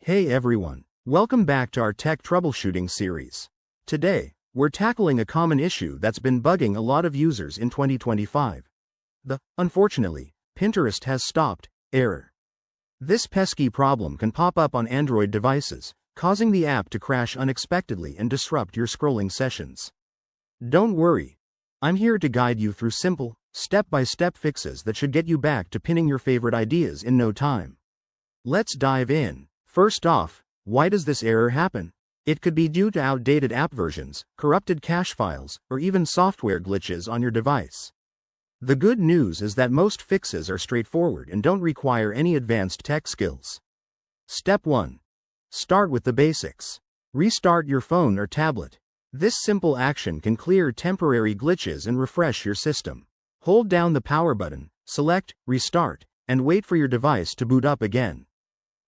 Hey everyone, welcome back to our tech troubleshooting series. Today, we're tackling a common issue that's been bugging a lot of users in 2025. Unfortunately, Pinterest has stopped error. This pesky problem can pop up on Android devices, causing the app to crash unexpectedly and disrupt your scrolling sessions. Don't worry, I'm here to guide you through simple, step-by-step fixes that should get you back to pinning your favorite ideas in no time. Let's dive in. First off, why does this error happen? It could be due to outdated app versions, corrupted cache files, or even software glitches on your device. The good news is that most fixes are straightforward and don't require any advanced tech skills. Step 1. Start with the basics. Restart your phone or tablet. This simple action can clear temporary glitches and refresh your system. Hold down the power button, select Restart, and wait for your device to boot up again.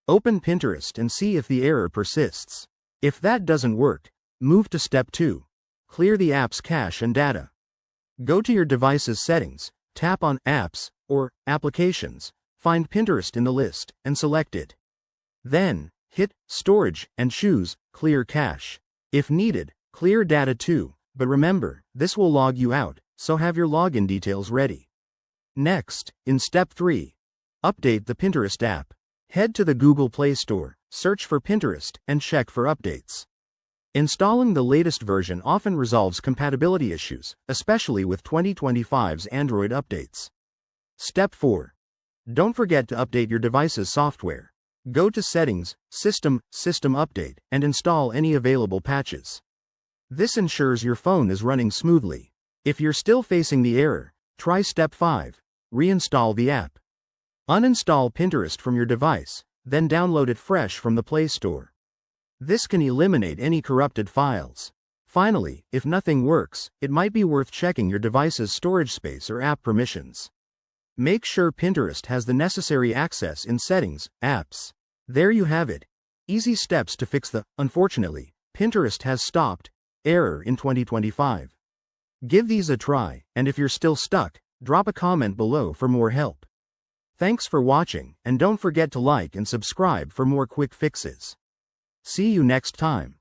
Open Pinterest and see if the error persists. If that doesn't work, move to Step 2. Clear the app's cache and data. Go to your device's settings, tap on Apps or Applications, find Pinterest in the list, and select it. Then, hit Storage and choose Clear Cache. If needed, clear data too, but remember, this will log you out, so have your login details ready. Next, in Step 3, update the Pinterest app. Head to the Google Play Store, search for Pinterest, and check for updates. Installing the latest version often resolves compatibility issues, especially with 2025's Android updates. Step 4. Don't forget to update your device's software. Go to Settings, System Update, and install any available patches. This ensures your phone is running smoothly. If you're still facing the error, try Step 5. Reinstall the app. Uninstall Pinterest from your device, then download it fresh from the Play Store. This can eliminate any corrupted files. Finally, if nothing works, it might be worth checking your device's storage space or app permissions. Make sure Pinterest has the necessary access in Settings, Apps. There you have it. Easy steps to fix the, unfortunately, Pinterest has stopped error in 2025. Give these a try, and if you're still stuck, drop a comment below for more help. Thanks for watching, and don't forget to like and subscribe for more quick fixes. See you next time.